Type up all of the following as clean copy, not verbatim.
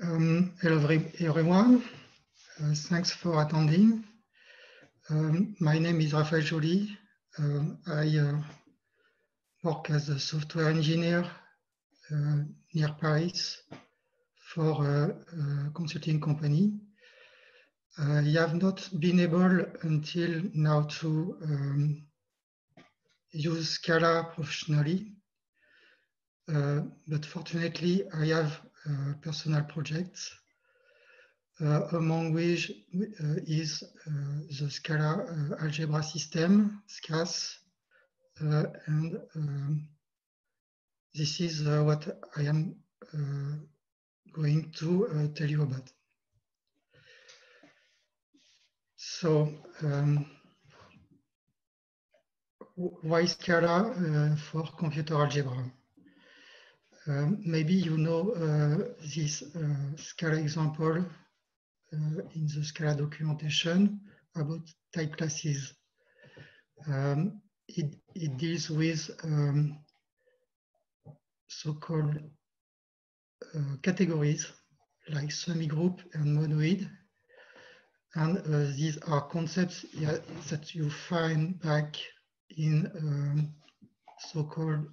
Hello everyone, thanks for attending. My name is Raphaël Joly. I work as a software engineer near Paris for a consulting company. I have not been able until now to use Scala professionally, but fortunately I have personal projects, among which is the Scala algebra system, SCAS, and this is what I am going to tell you about. So, why Scala for computer algebra? Maybe you know this Scala example in the Scala documentation about type classes. It deals with so-called categories like semigroup and monoid. And these are concepts that you find back in so-called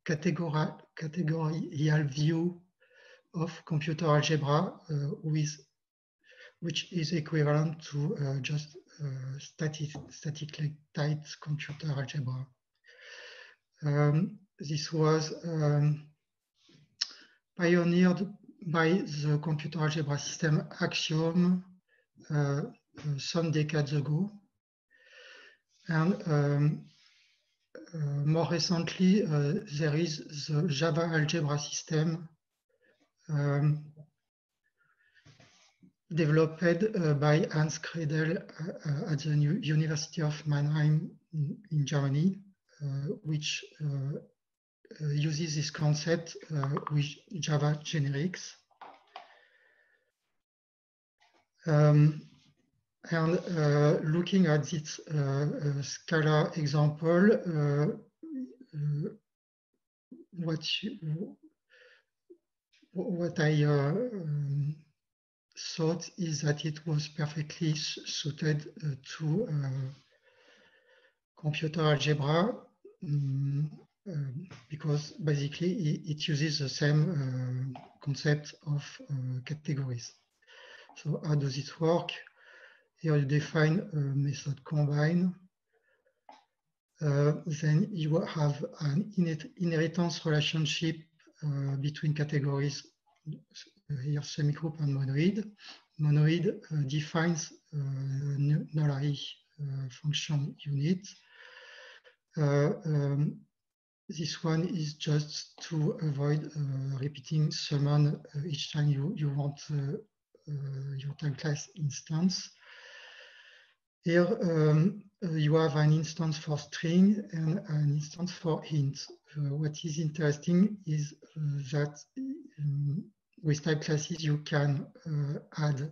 categorial view of computer algebra, which is equivalent to just statically typed computer algebra. This was pioneered by the computer algebra system Axiom some decades ago. And more recently, there is the Java algebra system developed by Hans Kredel at the University of Mannheim in Germany, which uses this concept with Java generics. And looking at this Scala example, what I thought is that it was perfectly suited to computer algebra because basically it uses the same concept of categories. So how does it work? Here you define a method combine. Then you have an inheritance relationship between categories, here semigroup and monoid. Monoid defines null array function unit. This one is just to avoid repeating summon each time you want your type class instance. Here you have an instance for string and an instance for int. What is interesting is that with type classes you can add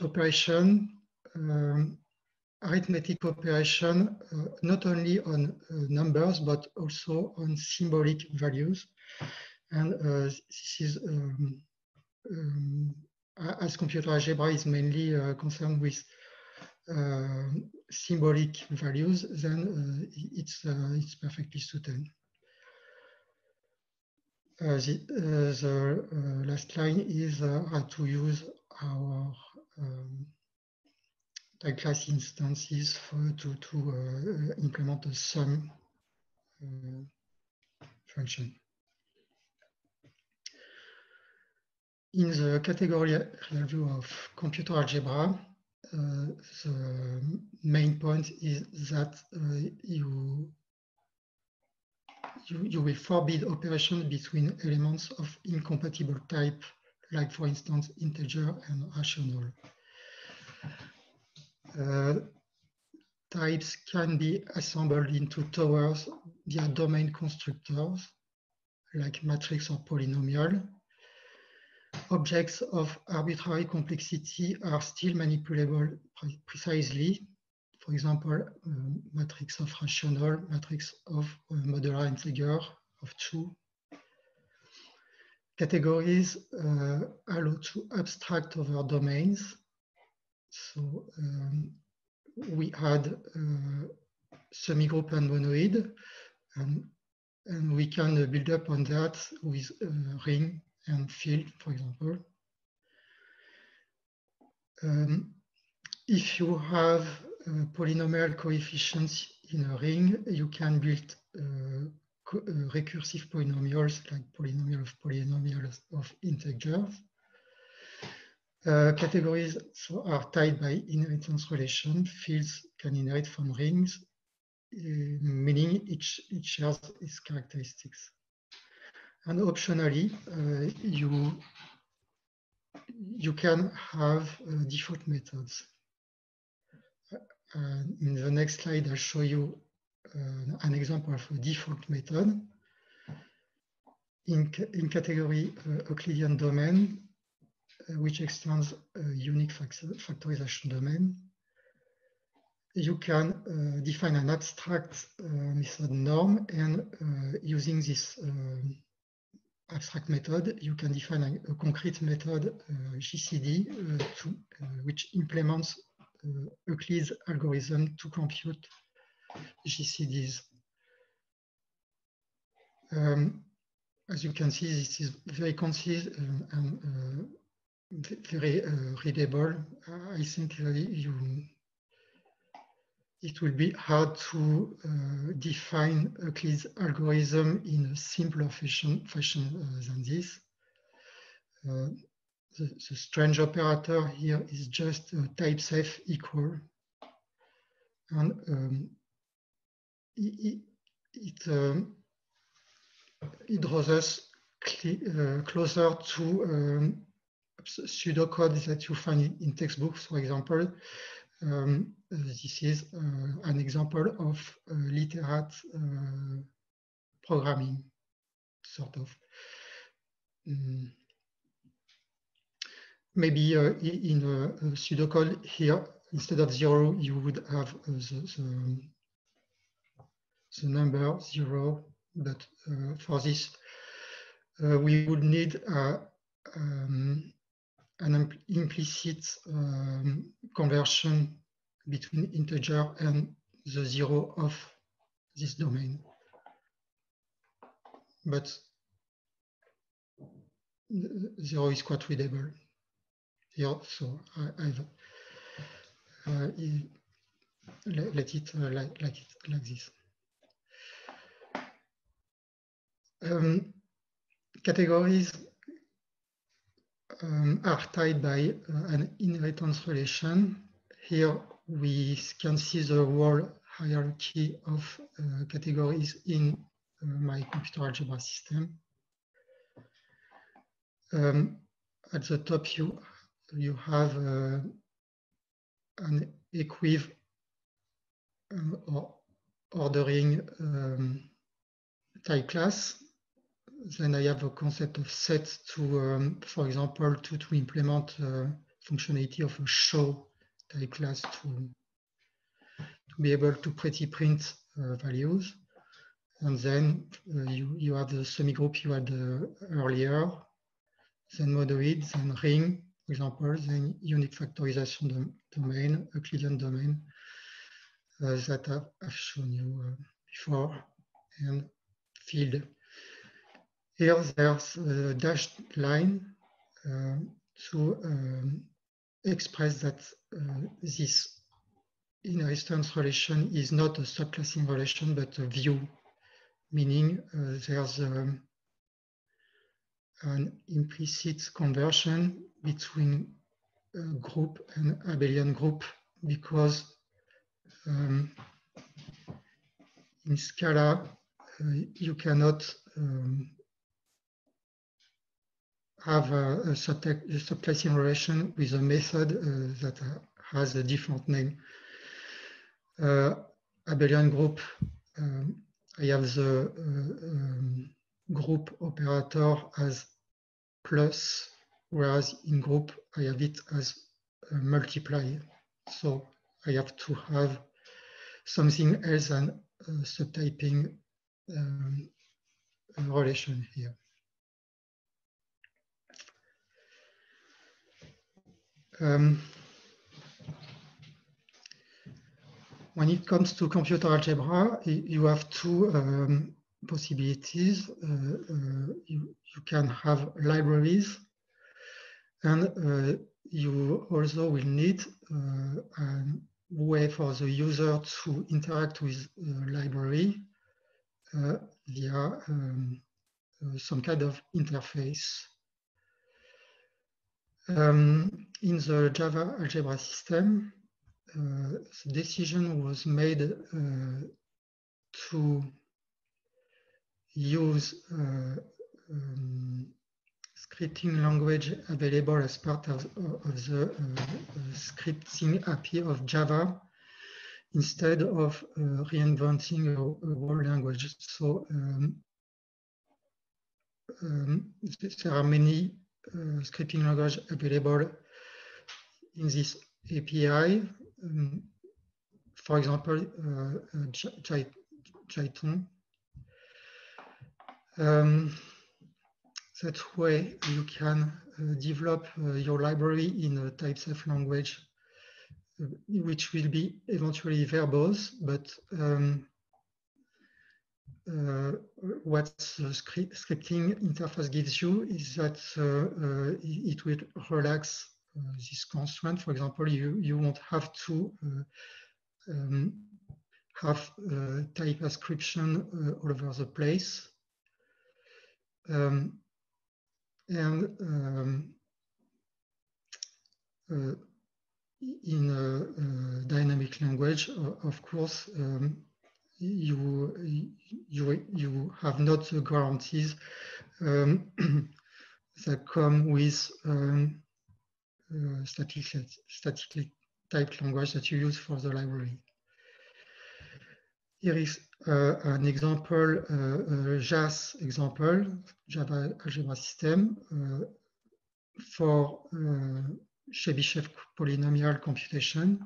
operation, arithmetic operation, not only on numbers but also on symbolic values. And this is as computer algebra is mainly concerned with symbolic values, then it's perfectly suited. The last line is how to use our type class instances to implement a sum function. In the categorial view of computer algebra, the main point is that you will forbid operations between elements of incompatible type, like for instance integer and rational. Types can be assembled into towers via domain constructors, like matrix or polynomial. Objects of arbitrary complexity are still manipulable precisely. For example, matrix of rational, matrix of modular integer, of 2. Categories allow to abstract over domains. So we had semigroup and monoid, and we can build up on that with ring and field, for example. If you have polynomial coefficients in a ring, you can build recursive polynomials, like polynomials of integers. Categories are tied by inheritance relation. Fields can inherit from rings, meaning each shares its characteristics. And optionally, you can have default methods. In the next slide, I'll show you an example of a default method. In category Euclidean domain, which extends a unique factorization domain, you can define an abstract method norm, and using this abstract method, you can define a concrete method GCD which implements Euclid's algorithm to compute GCDs. As you can see, this is very concise and very readable. I think it will be hard to define Euclid's algorithm in a simpler fashion than this. The strange operator here is just type safe equal, and it draws us closer to pseudocode that you find in textbooks, for example. This is an example of literate programming, sort of. Maybe in a pseudocode here, instead of 0, you would have the number 0, but for this, we would need an implicit conversion between integer and the 0 of this domain. But 0 is quite readable here, so I've let it like this. Categories are tied by an inheritance relation. Here we can see the whole hierarchy of categories in my computer algebra system. At the top, you have an equiv or ordering type class. Then I have a concept of set to, for example, to implement functionality of a show type class to be able to pretty print values. And then you have the semigroup you had earlier, then monoid, then ring, for example, then unique factorization domain, Euclidean domain that I've shown you before, and field. Here there's a dashed line to express that this inheritance relation is not a subclassing relation, but a view, meaning there's an implicit conversion between group and abelian group, because in Scala you cannot have a subclassing relation with a method that has a different name. Abelian group, I have the group operator as plus, whereas in group I have it as multiply. So I have to have something else than subtyping relation here. When it comes to computer algebra, you have two possibilities. You can have libraries, and you also will need a way for the user to interact with the library via some kind of interface. In the Java algebra system, the decision was made to use scripting language available as part of the scripting API of Java instead of reinventing a whole language. So there are many scripting languages available in this API. For example, Jython. That way you can develop your library in a type-safe language, which will be eventually verbose, but what the scripting interface gives you is that it will relax this constraint. For example, you won't have to have type ascription all over the place. In a dynamic language, of course, you have not the guarantees that come with statically typed language that you use for the library. Here is an example, JAS example, Java Algebra System, for Chebyshev polynomial computation.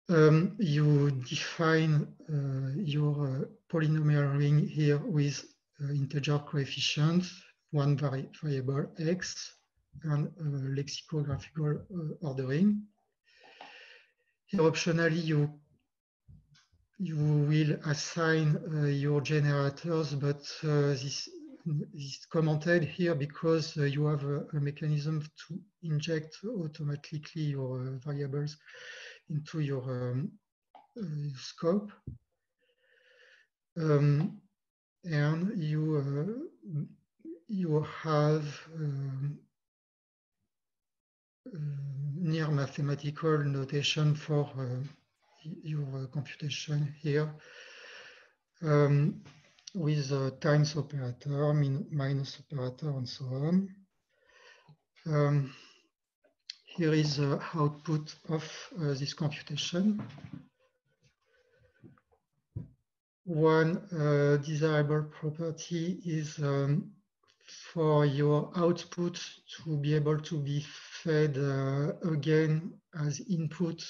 You define your polynomial ring here with integer coefficients, one variable x, and lexicographical ordering. Here, optionally, you will assign your generators, but this is commented here because you have a mechanism to inject automatically your variables into your scope, and you have near mathematical notation for your computation here, with a times operator, minus operator, and so on. Here is the output of this computation. One desirable property is for your output to be able to be fed again as input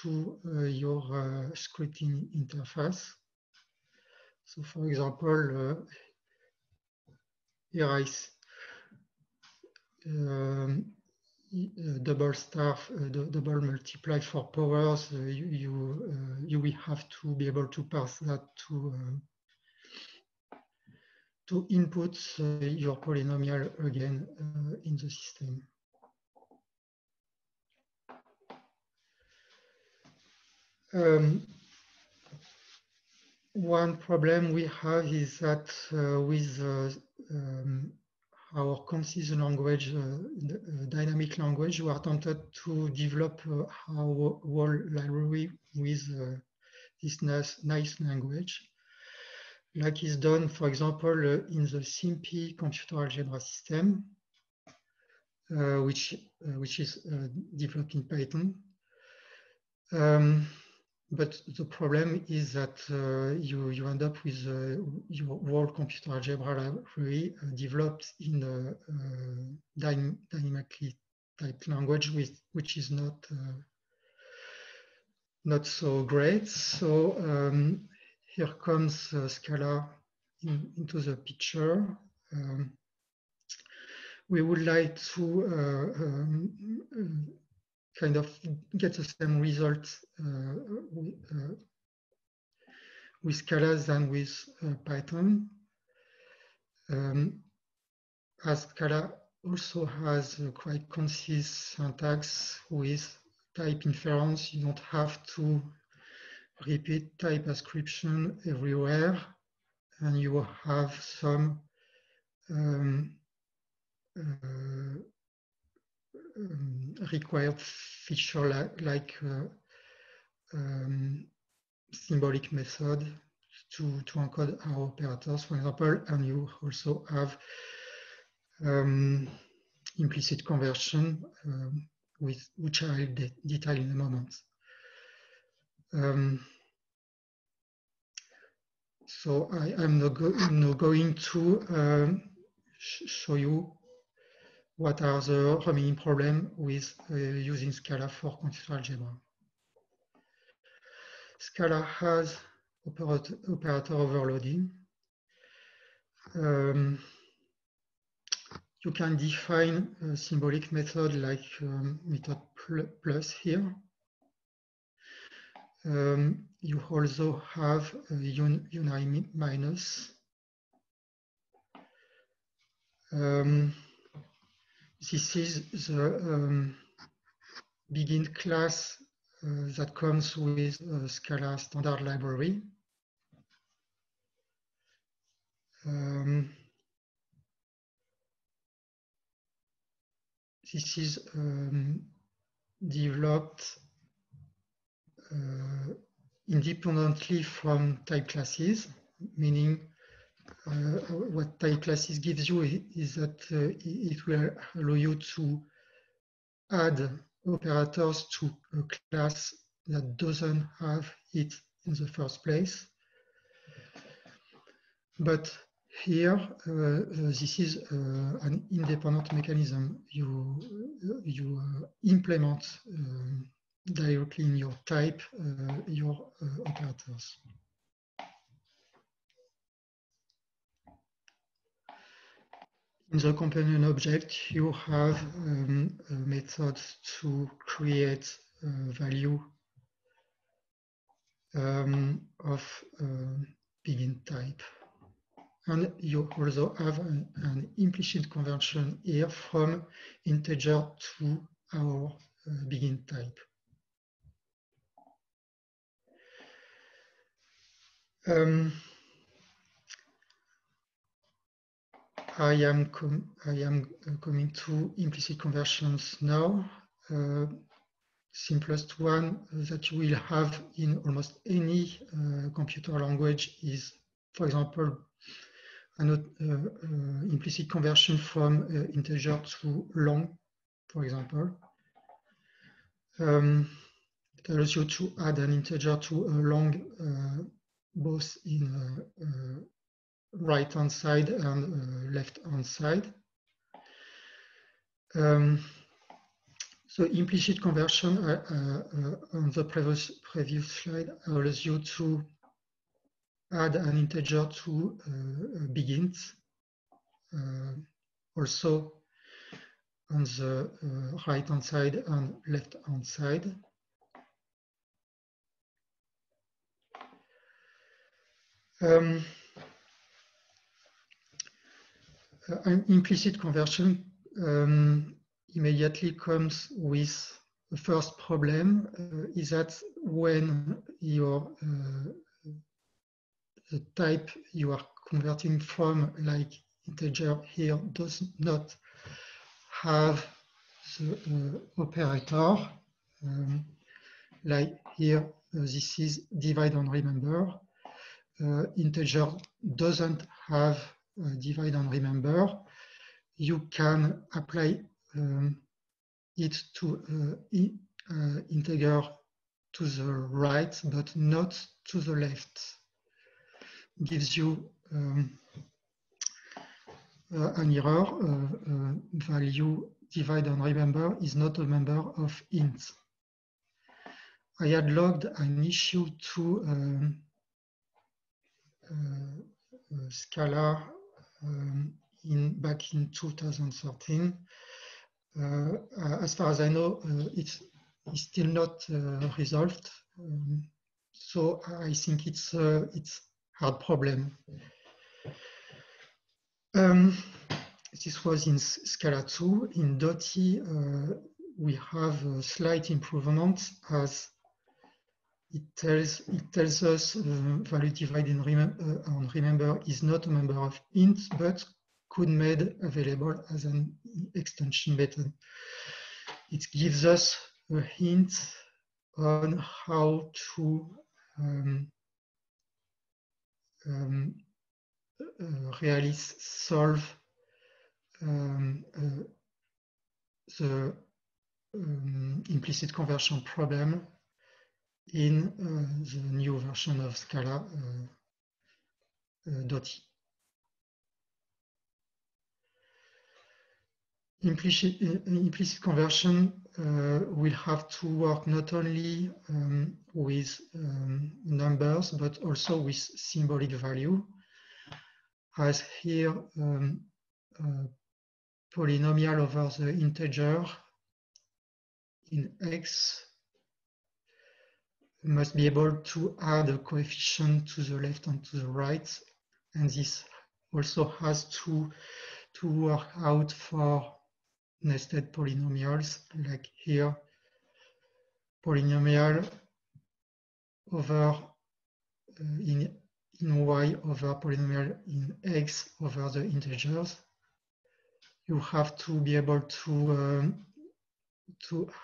to your scripting interface. So, for example, here I double multiply for powers. You will have to be able to pass that to input your polynomial again in the system. One problem we have is that with our concision language, dynamic language, we are tempted to develop our whole library with this nice language, like is done, for example, in the SIMPy computer algebra system, which is developed in Python. But the problem is that you end up with your whole computer algebra library developed in a dynamically typed language, which is not so great. So here comes Scala into the picture. We would like to kind of get the same result with Scala than with Python. As Scala also has a quite concise syntax with type inference, you don't have to repeat type ascription everywhere, and you have some required feature like symbolic method to encode our operators, for example, and you also have implicit conversion, which I'll detail in a moment. So I'm now going to show you what are the remaining problems with using Scala for quantitative algebra. Scala has operator overloading. You can define a symbolic method like method plus here. You also have a unary minus. This is the begin class that comes with Scala standard library. This is developed independently from type classes, meaning what type classes gives you is that it will allow you to add operators to a class that doesn't have it in the first place. But here, this is an independent mechanism. You implement directly in your type your operators. In the companion object, you have a method to create a value of begin type. And you also have an implicit conversion here from integer to our begin type. I am coming to implicit conversions now. Simplest one that you will have in almost any computer language is, for example, an implicit conversion from integer to long, for example. It allows you to add an integer to a long both in right-hand side and left-hand side. So implicit conversion on the previous slide allows you to add an integer to begins. Also on the right-hand side and left-hand side. An implicit conversion immediately comes with the first problem, is that when your the type you are converting from, like integer here, does not have the operator, like here, this is divide and remember. Integer doesn't have divide and remember. You can apply it to integer to the right, but not to the left. Gives you an error. Value divide and remember is not a member of int. I had logged an issue to Scala back in 2013. As far as I know, it's still not resolved. So I think it's a hard problem. This was in Scala 2. In DOTI, we have a slight improvement as it tells us value divided on remember is not a member of int, but could made available as an extension method. It gives us a hint on how to really solve the implicit conversion problem in the new version of Scala DOTI. Implicit conversion will have to work not only with numbers, but also with symbolic value, as here polynomial over the integer in x must be able to add a coefficient to the left and to the right, and this also has to work out for nested polynomials, like here, polynomial over in y over polynomial in x over the integers. You have to be able to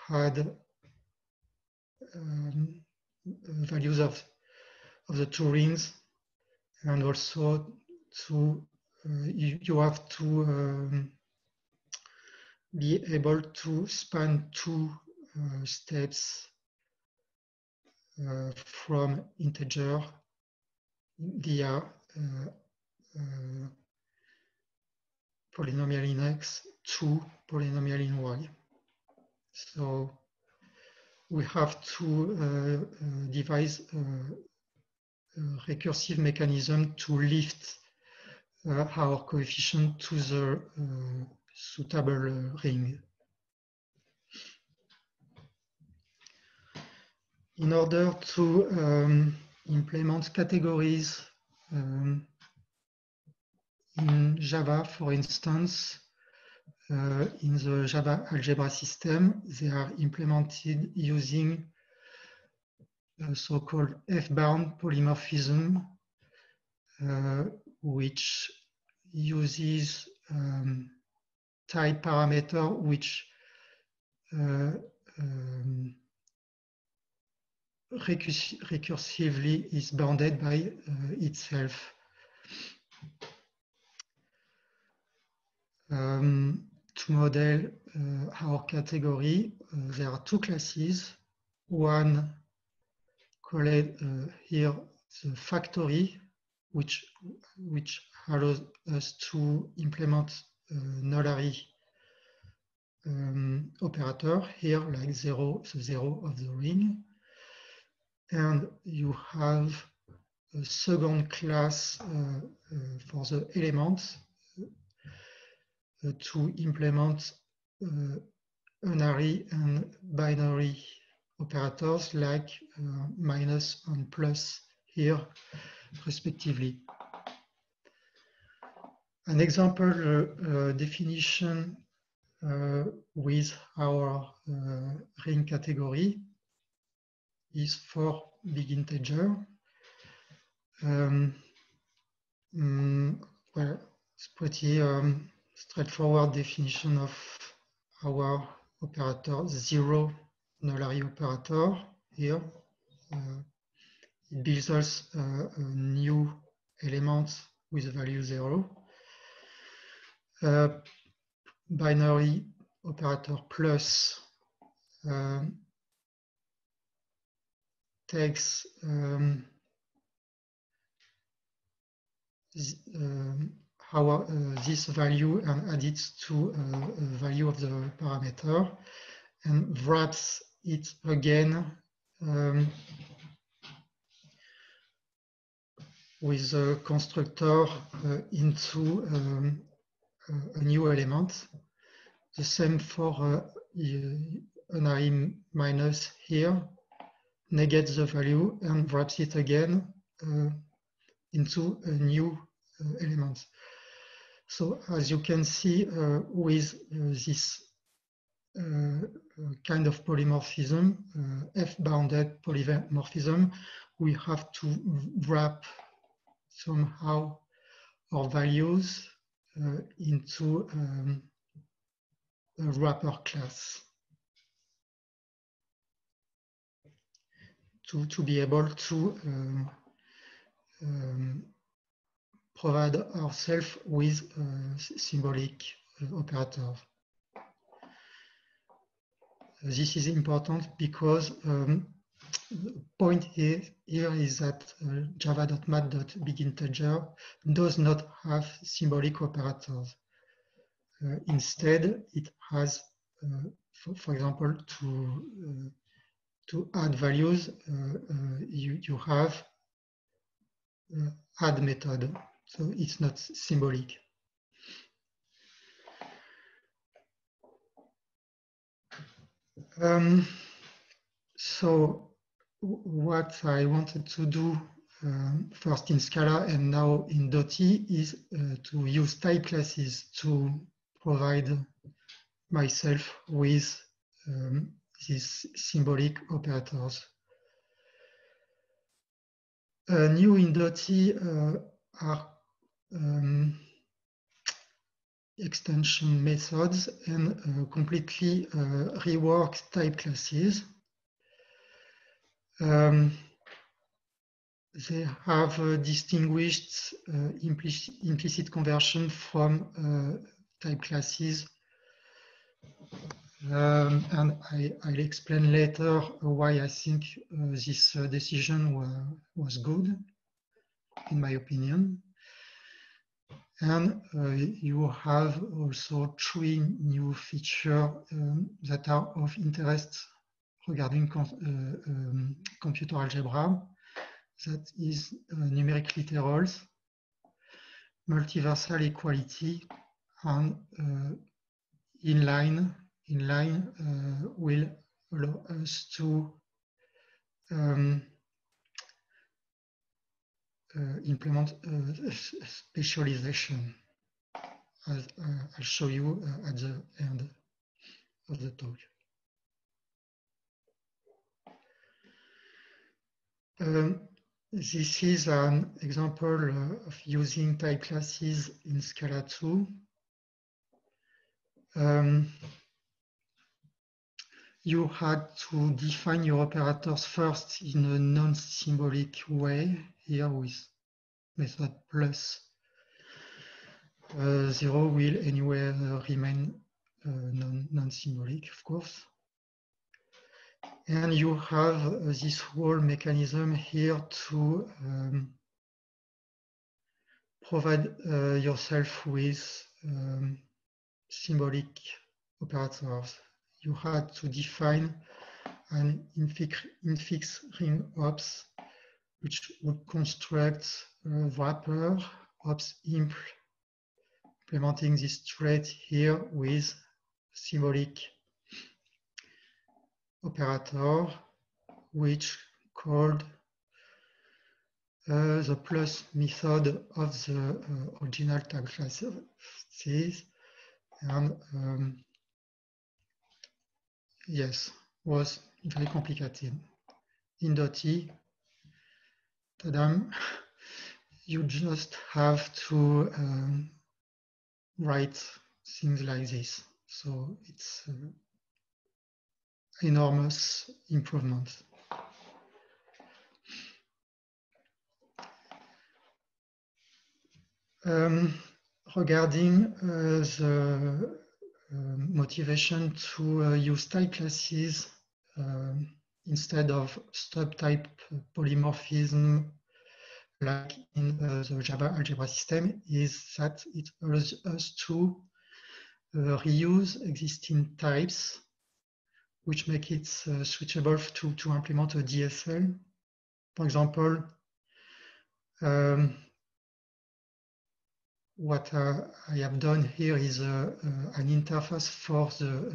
add values of the two rings, and also to you have to be able to span two steps from integer via polynomial in x to polynomial in y. So we have to devise a recursive mechanism to lift our coefficient to the suitable ring. In order to implement categories in Java, for instance, in the Java algebra system, they are implemented using a so-called F-bound polymorphism, which uses type parameter which recursively is bounded by itself. To model our category, there are two classes. One called here the factory, which allows us to implement nullary operator here, like the zero of the ring. And you have a second class for the elements to implement unary and binary operators like minus and plus here, respectively. An example definition with our ring category is for big integer. Well, it's pretty straightforward definition of our operator, zero nullary operator here. It builds us a new element with value 0. Binary operator plus takes this value and add it to a value of the parameter and wraps it again with a constructor into a new element. The same for an array minus here, negates the value and wraps it again into a new element. So as you can see with this kind of polymorphism, F-bounded polymorphism, we have to wrap somehow our values into a wrapper class to be able to provide ourselves with symbolic operators. This is important because the point here is that java.mat.biginteger does not have symbolic operators. Instead, it has, for example, to add values, you have add method, so it's not symbolic. So what I wanted to do first in Scala and now in Dotty is to use type classes to provide myself with these symbolic operators. New in Dotty are extension methods and completely reworked type classes. They have distinguished implicit conversion from type classes. And I'll explain later why I think this decision was good, in my opinion. And you have also 3 new features that are of interest regarding computer algebra. That is numeric literals, multiversal equality, and inline. Inline will allow us to implement specialization, as I'll show you at the end of the talk. This is an example of using type classes in Scala 2. You had to define your operators first in a non-symbolic way, here with method plus. 0 will anyway remain non-symbolic, of course. And you have this whole mechanism here to provide yourself with symbolic operators. You had to define an infix ring ops, which would construct a wrapper ops impl, implementing this trait here with symbolic operator, which called the plus method of the original type classes, and yes, was very complicated. In Dotty, tadam, you just have to write things like this. So it's enormous improvement. Regarding the motivation to use type classes instead of subtype polymorphism like in the Java algebra system is that it allows us to reuse existing types, which make it switchable to implement a DSL. For example, What I have done here is an interface for the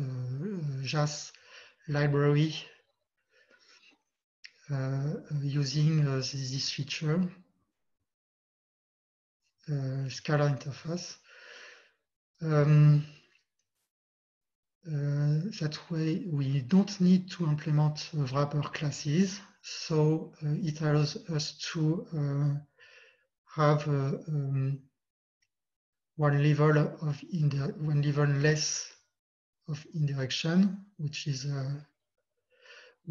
JAS library using this feature, Scala interface. That way we don't need to implement wrapper classes, so it allows us to have one level less of indirection, which is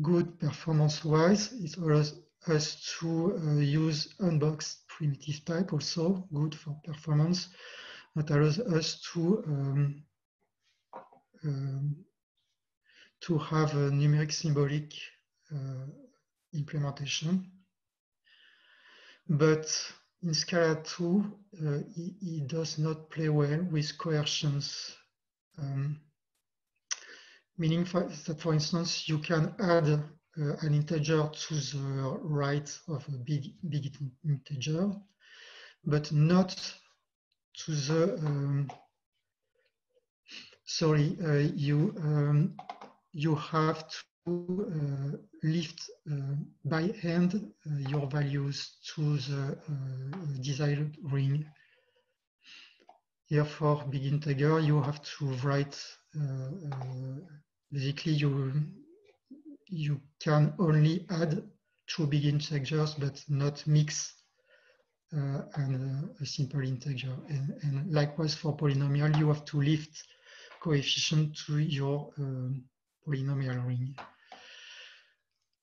good performance-wise. It allows us to use unboxed primitive type, also good for performance. It allows us to have a numeric symbolic implementation. But in Scala 2, it does not play well with coercions. Meaning that, for instance, you can add an integer to the right of a big integer, but not to the, you have to lift by hand your values to the desired ring. Here for big integer, you have to write, basically you can only add two big integers, but not mix and a simple integer. And likewise for polynomial, you have to lift coefficient to your polynomial ring.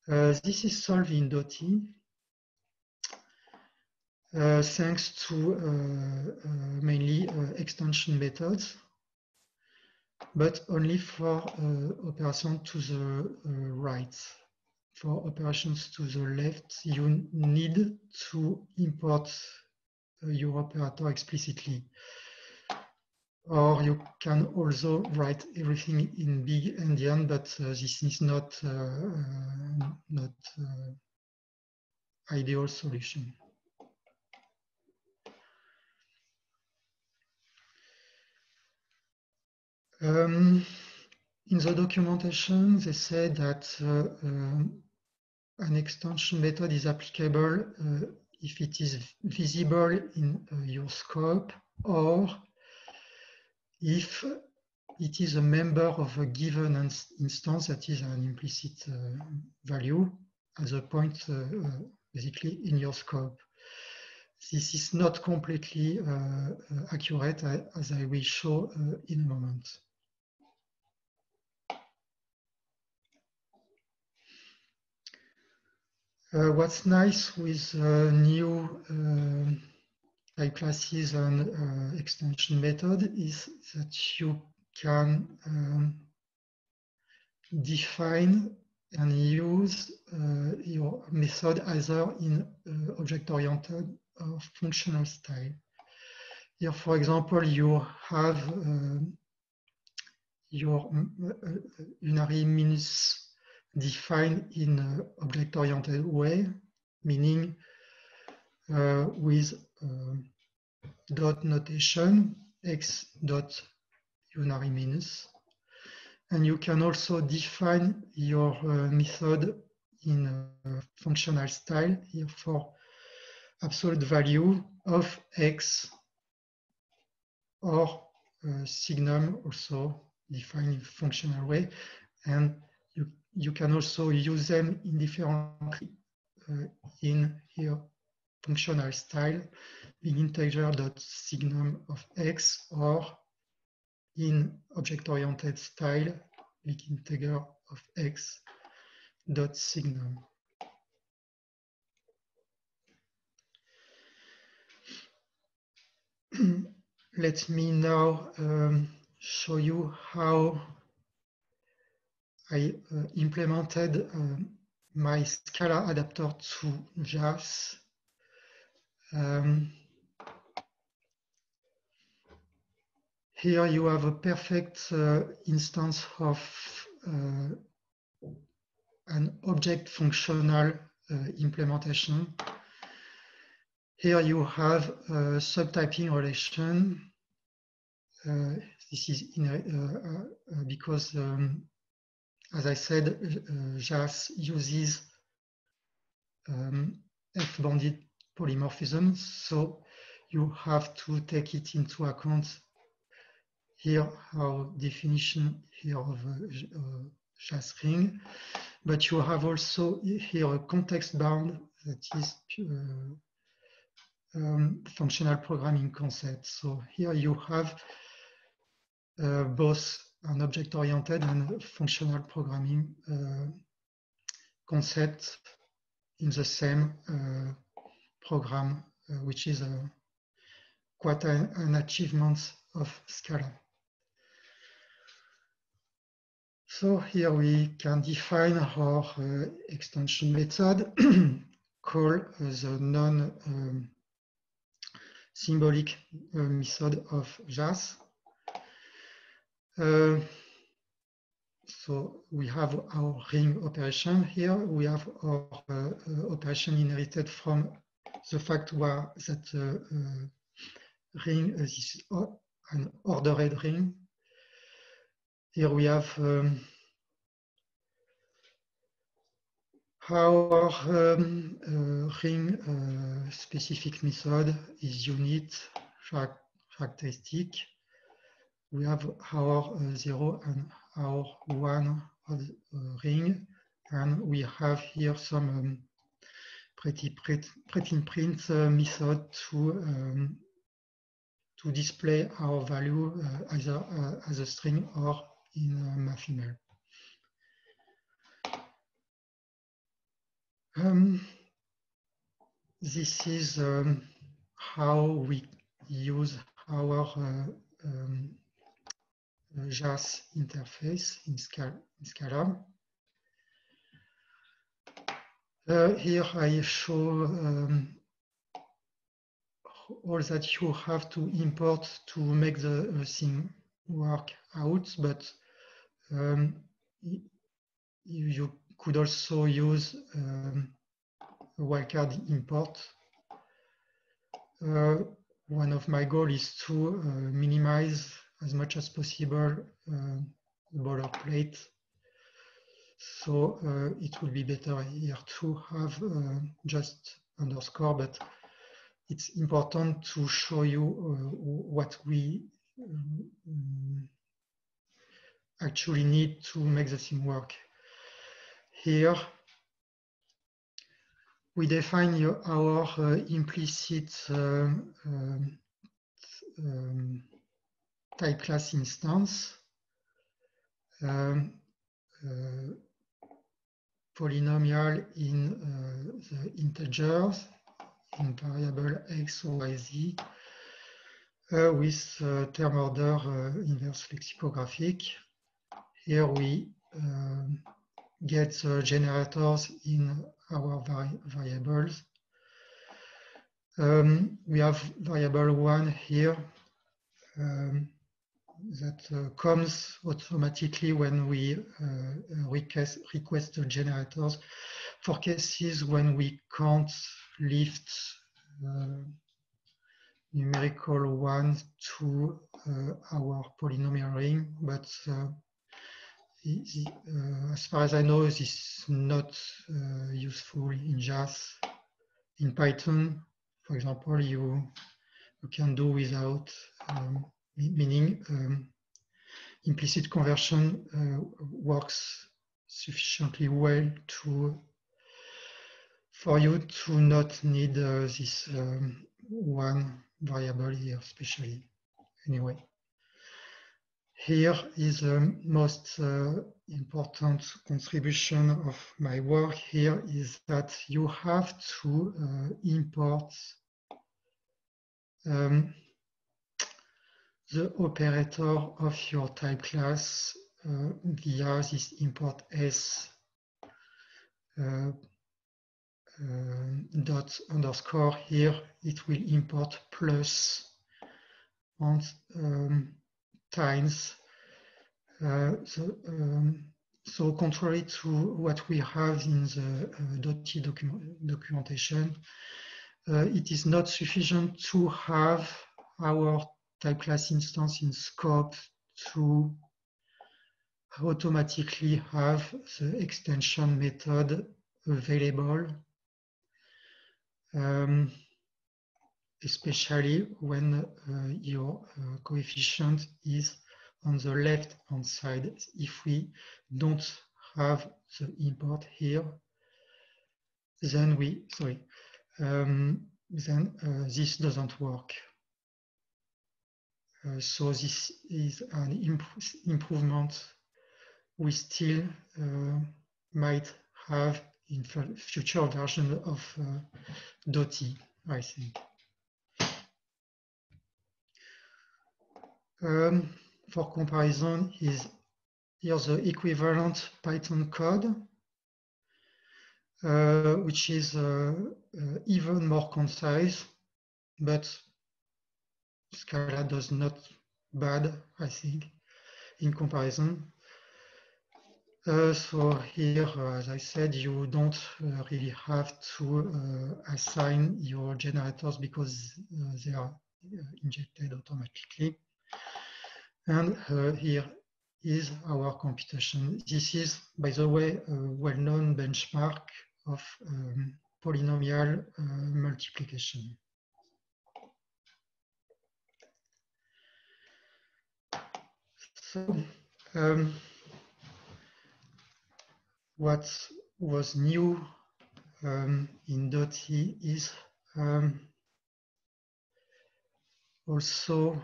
This is solved in Dotty thanks to mainly extension methods, but only for operations to the right. For operations to the left, you need to import your operator explicitly. Or you can also write everything in big endian, but this is not ideal solution. In the documentation, they say that an extension method is applicable if it is visible in your scope, or if it is a member of a given instance that is an implicit value as a point basically in your scope. This is not completely accurate, as I will show in a moment. What's nice with new type classes and extension method is that you can define and use your method either in object-oriented or functional style. Here, for example, you have your unary minus defined in an object-oriented way, meaning with dot notation, x dot unary minus. And you can also define your method in a functional style here for absolute value of x, or signum also defined in a functional way. And you can also use them indifferently in here functional style, big integer dot signum of x, or in object-oriented style, big integer of x dot signum. Let me now show you how I implemented my Scala adapter to JAS. Here you have a perfect instance of an object functional implementation. Here you have a subtyping relation. This is because, as I said, JAS uses F-banded polymorphism, so you have to take it into account. Here, our definition here of a JAS ring, but you have also here a context bound that is functional programming concept. So here you have both an object-oriented and functional programming concept in the same program, which is quite an achievement of Scala. So here we can define our extension method called the non-symbolic method of JAS. So we have our ring operation here. We have our operation inherited from the fact that ring is an ordered ring. Here we have our ring specific method is unit characteristic. We have our 0 and our 1 of the ring, and we have here some print method to display our value either as a string or in Mathml. This is how we use our JAS interface in Scala. Here I show all that you have to import to make the thing work out, but you could also use a wildcard import. One of my goals is to minimize as much as possible the boilerplate. So it will be better here to have just underscore, but it's important to show you what we actually need to make the thing work. Here, we define our implicit type class instance, polynomial in the integers, in variable x, y, z, with term order inverse lexicographic. Here we get the generators in our variables. We have variable 1 here that comes automatically when we request the generators for cases when we can't lift numerical 1 to our polynomial ring, but as far as I know, this is not useful in JAS. In Python, for example, you can do without, meaning implicit conversion works sufficiently well for you to not need this one variable here, especially. Anyway. Here is the most important contribution of my work here is that you have to import the operator of your type class via this import s dot underscore. Here it will import plus and times. So contrary to what we have in the .t documentation, it is not sufficient to have our type class instance in scope to automatically have the extension method available, especially when your coefficient is on the left-hand side. If we don't have the import here, then this doesn't work. So this is an improvement we still might have in future version of Dotty, I think. For comparison, here's the equivalent Python code, which is even more concise, but Scala does not bad, I think, in comparison. So here, as I said, you don't really have to assign your generators because they are injected automatically. And here is our computation. This is, by the way, a well-known benchmark of polynomial multiplication. So, what was new in Dotty is also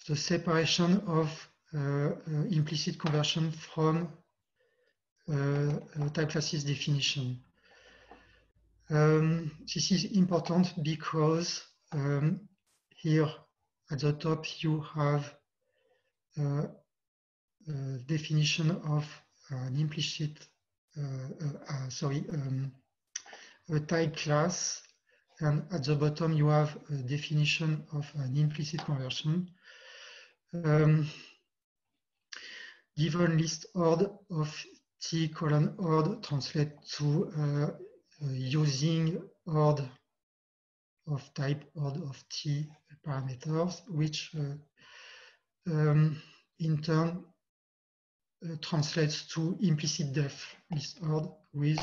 the separation of implicit conversion from type classes definition. This is important because here at the top you have definition of an implicit, a type class, and at the bottom you have a definition of an implicit conversion. Given list ord of t colon ord translate to using ord of type ord of t parameters, which in turn translates to implicit def list ord with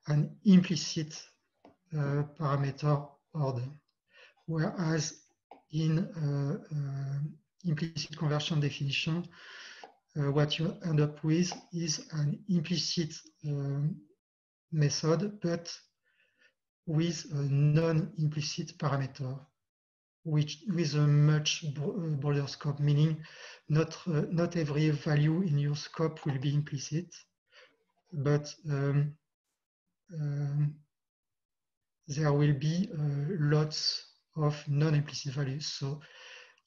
an implicit parameter order, whereas in implicit conversion definition, what you end up with is an implicit method, but with a non-implicit parameter, which with a much broader scope, meaning not every value in your scope will be implicit, but there will be lots of non-implicit values. So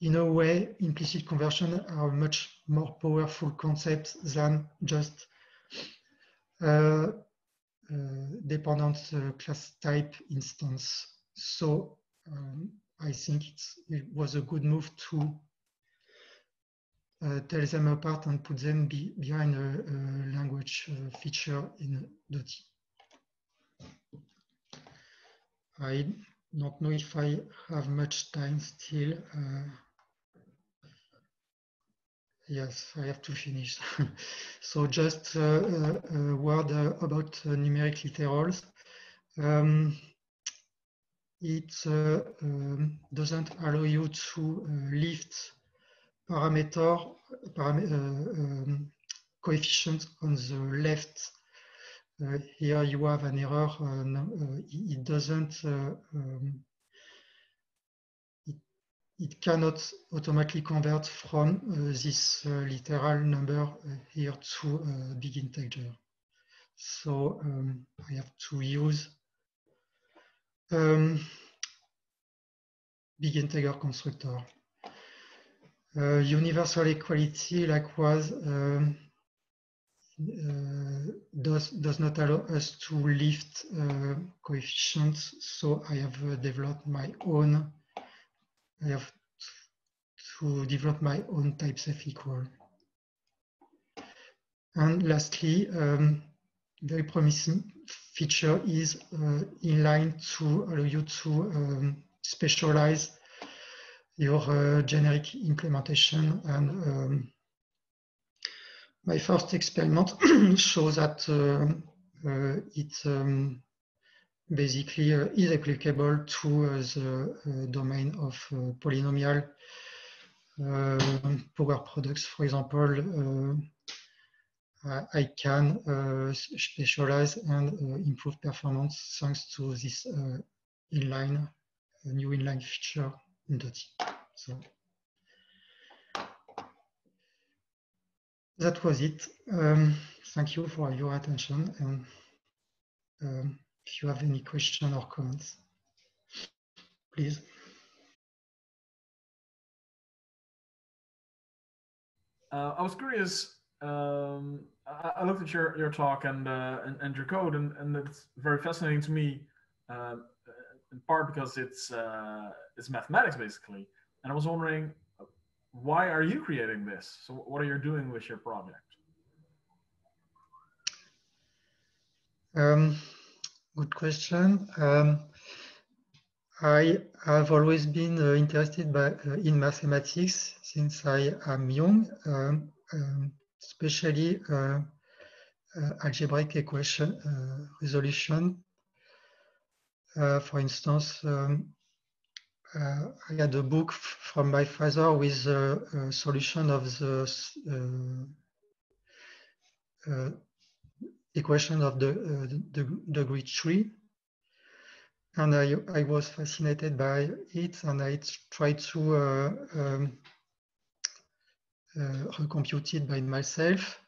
in a way, implicit conversion are a much more powerful concept than just dependent class type instance. So I think it was a good move to tell them apart and put them behind a language feature in Dotty. I don't know if I have much time still. Yes, I have to finish. So just a word about numeric literals. It doesn't allow you to lift coefficient on the left. Here you have an error. It doesn't. It cannot automatically convert from this literal number here to a big integer. So I have to use big integer constructor. Universal equality, likewise, does not allow us to lift coefficients. So I have developed my own. I have to develop my own type safe equal. And lastly, very promising feature is inline to allow you to specialize your generic implementation. And my first experiment shows that it basically is applicable to the domain of polynomial power products. For example, I can specialize and improve performance thanks to this inline, new inline feature in Dotty. So that was it. Thank you for your attention. And if you have any questions or comments, please. I was curious. I looked at your talk and your code, and it's very fascinating to me. In part because it's mathematics basically, and I was wondering, why are you creating this? So what are you doing with your project? Good question. I have always been interested in mathematics since I am young, especially algebraic equation resolution. For instance, I had a book from my father with a solution of the equation of the degree 3. And I was fascinated by it, and I tried to recompute it by myself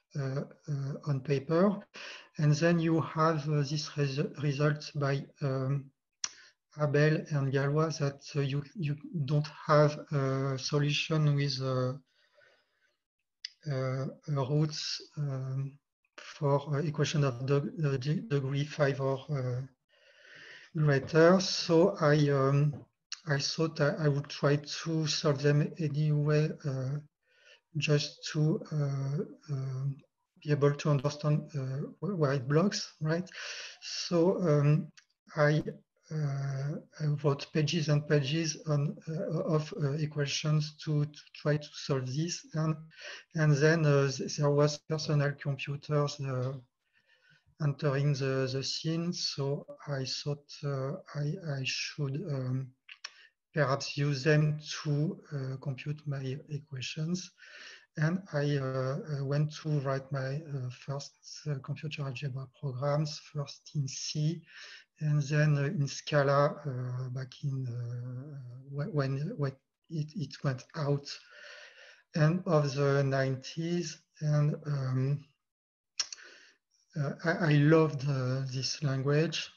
on paper. And then you have this result by Abel and Galois that you don't have a solution with roots for equation of degree 5 or greater. So I thought I would try to solve them anyway, just to be able to understand white blocks, right? So I wrote pages and pages of equations to try to solve this, and then there was personal computers entering the scene, so I thought I should perhaps use them to compute my equations. And I went to write my first computer algebra programs, first in C, and then in Scala back in when it went out end of the 90s. And I loved this language.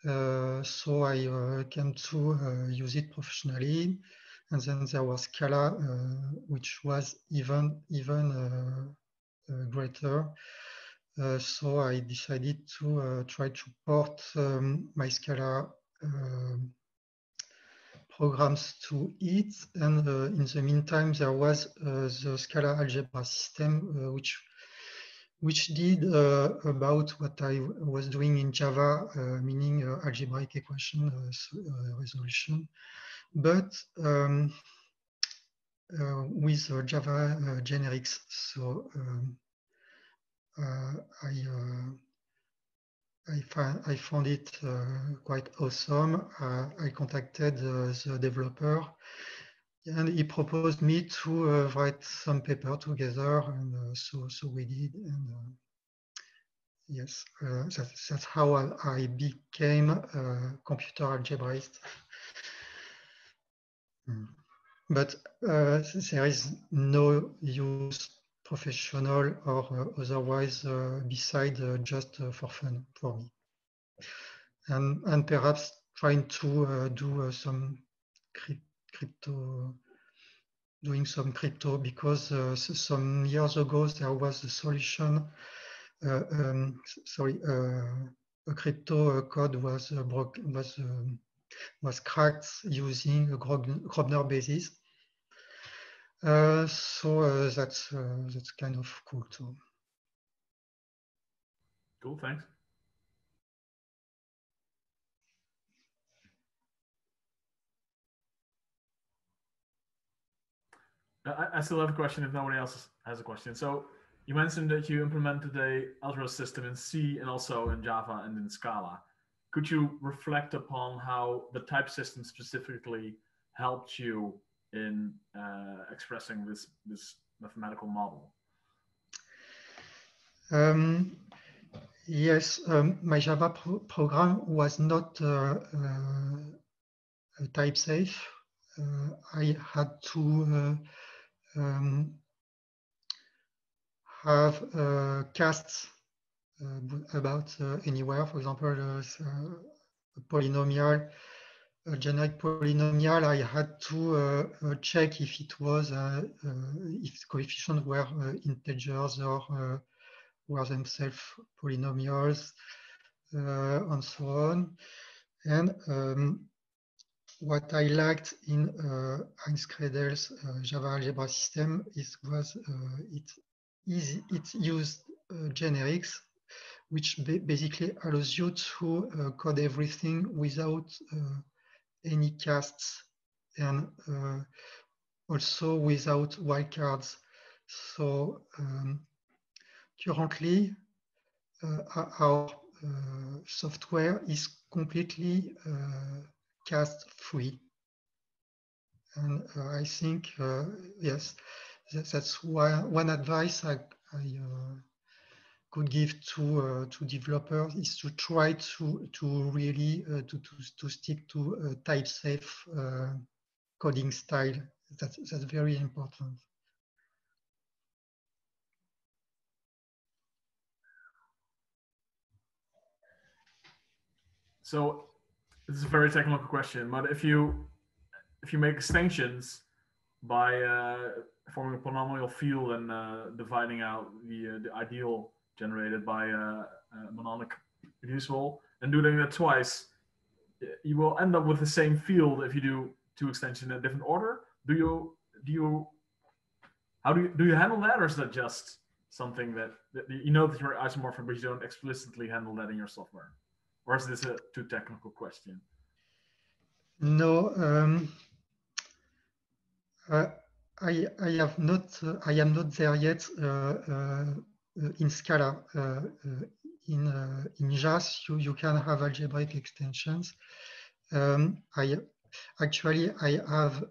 So I came to use it professionally. And then there was Scala, which was even greater. So I decided to try to port my Scala programs to it. And in the meantime, there was the Scala algebra system, which did about what I was doing in Java, meaning algebraic equation resolution, but with Java generics. So I found it quite awesome. I contacted the developer, and he proposed me to write some paper together, and so we did. And yes, that's how I became a computer algebraist. But there is no use, professional or otherwise, beside just for fun for me. And perhaps trying to do some crypto, doing some crypto, because some years ago there was a solution. A crypto code was was cracked using a Grobner basis. So that's kind of cool too. Cool, thanks. I still have a question if nobody else has a question. So you mentioned that you implemented a Algebra system in C and also in Java and in Scala. Could you reflect upon how the type system specifically helped you in expressing this mathematical model? Yes, my Java program was not type safe. I had to have casts about anywhere. For example, a polynomial, a generic polynomial, I had to check if it was if the coefficients were integers or were themselves polynomials, and so on. And what I liked in Heinz Kredel's Java algebra system was it used generics, which basically allows you to code everything without any casts and also without wildcards. So currently, our software is completely cast free. And I think, yes, that's one advice I could give to developers is to try to really to stick to a type safe coding style. That's very important. So this is a very technical question, but if you make extensions by forming a polynomial field and dividing out the ideal generated by a monadic reducible and doing that twice, you will end up with the same field if you do two extensions in a different order. Do you handle that, or is that just something that you know that you're isomorphic, but you don't explicitly handle that in your software? Or is this a too technical question? No, I have not. I am not there yet in Scala. In JAS, you can have algebraic extensions. I have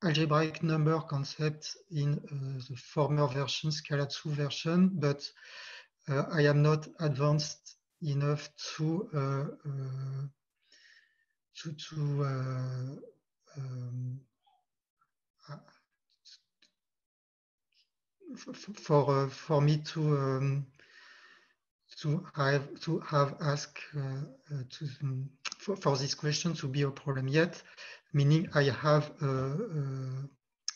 algebraic number concept in the former version, Scala 2 version, but I am not advanced enough for me to have asked for this question to be a problem yet, meaning I have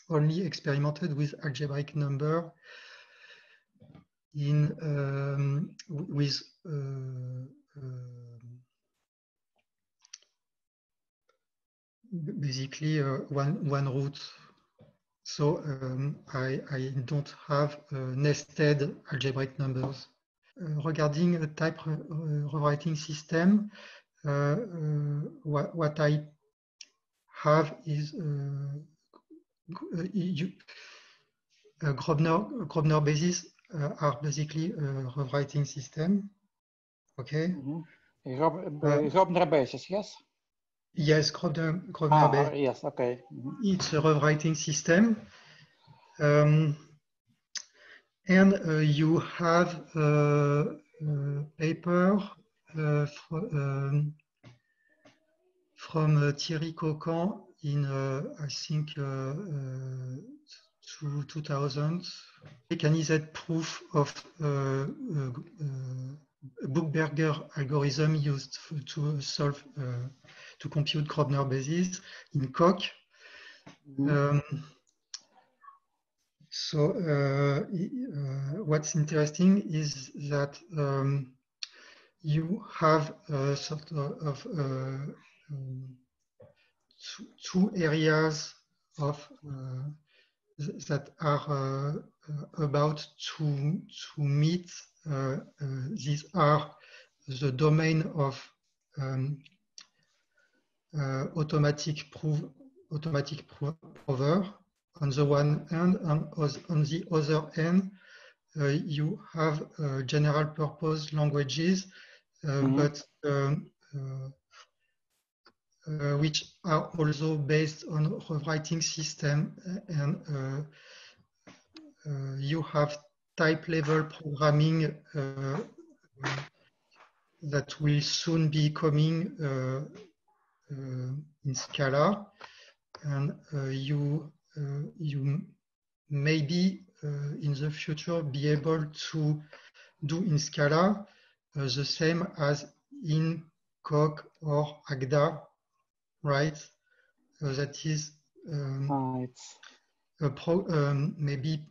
only experimented with algebraic number in with basically one root. So I don't have nested algebraic numbers. Regarding a type rewriting system, what I have is Grobner bases are basically a rewriting system. Okay. Grobner bases, yes. Yes, Grobner base. Yes, okay. It's a rewriting system. And you have a paper from Thierry Coquan in, I think, 2000, mechanized proof of Buchberger algorithm used to solve, to compute Grobner bases in Coq. So what's interesting is that you have a sort of two areas of that are about to meet. These are the domain of automatic prover on the one hand, and on the other hand, you have general purpose languages, but which are also based on rewriting system, and you have type level programming that will soon be coming in Scala, and you maybe in the future be able to do in Scala the same as in Coq or Agda, right? That is maybe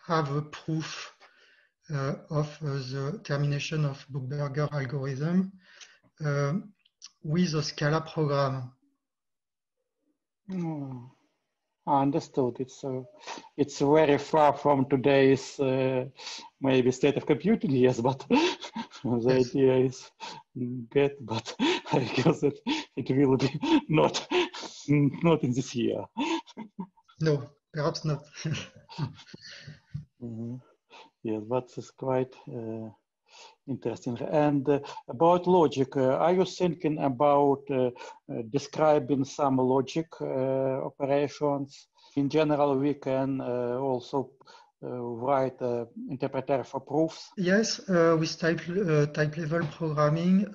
have a proof of the termination of Buchberger algorithm with a Scala program. Understood. It's very far from today's maybe state of computing, yes, but the idea is good. But I guess that it will be not in this year. No, perhaps not. Yes, but it's quite interesting. And about logic, are you thinking about describing some logic operations? In general, we can also write an interpreter for proofs. Yes, with type level programming,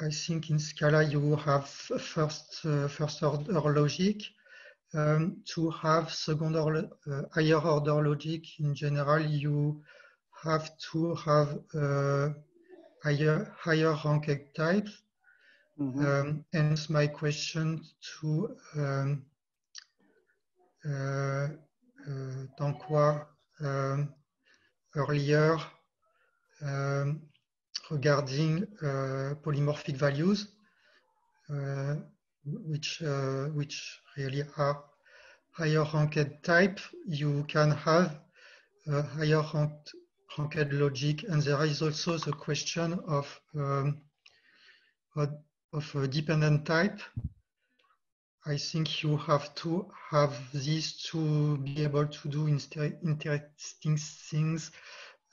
I think in Scala you have first order logic. To have higher order logic, in general, you have to have higher ranked types. Hence my question to Tanquois earlier regarding polymorphic values, which really are higher ranked type. You can have higher ranked logic, and there is also the question of a dependent type. I think you have to have these to be able to do interesting things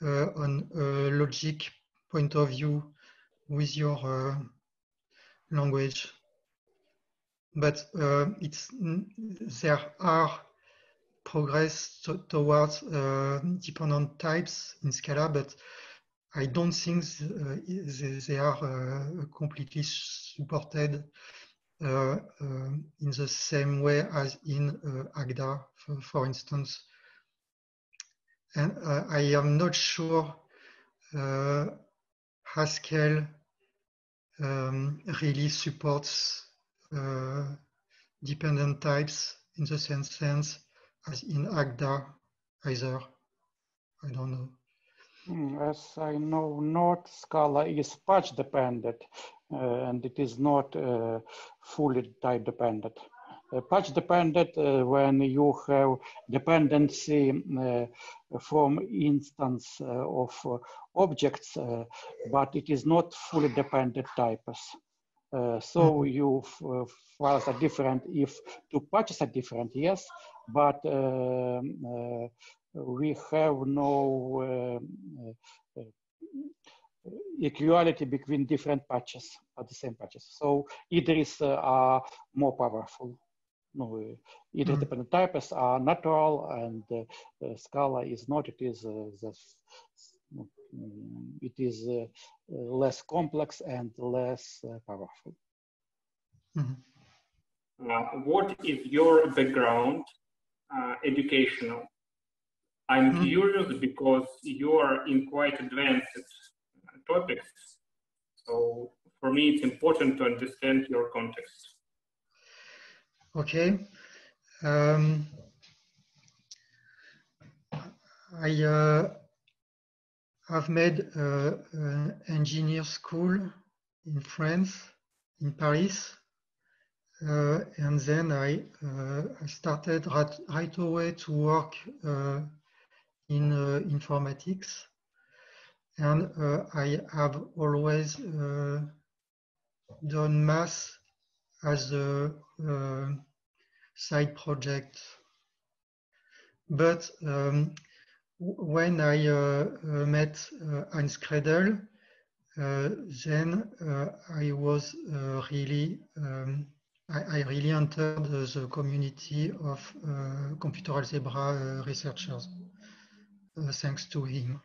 on a logic point of view with your language. But there are progress towards dependent types in Scala, but I don't think they are completely supported in the same way as in Agda, for instance. And I am not sure Haskell really supports dependent types in the same sense as in Agda either. I don't know. As I know, not Scala is patch dependent, and it is not fully type dependent. Patch dependent when you have dependency from instance of objects, but it is not fully dependent types. So you files are different if two patches are different, yes, but we have no equality between different patches at the same patches. So either is more powerful. No, either dependent types are natural, and Scala is not. It is less complex and less powerful. What is your background educational? I'm curious because you are in quite advanced topics. So for me, it's important to understand your context. Okay. I have made an engineer school in France, in Paris, and then I started right away to work in informatics, and I have always done math as a side project. But when I met Heinz Kredel, then I was really I really entered the community of computer algebra researchers, thanks to him.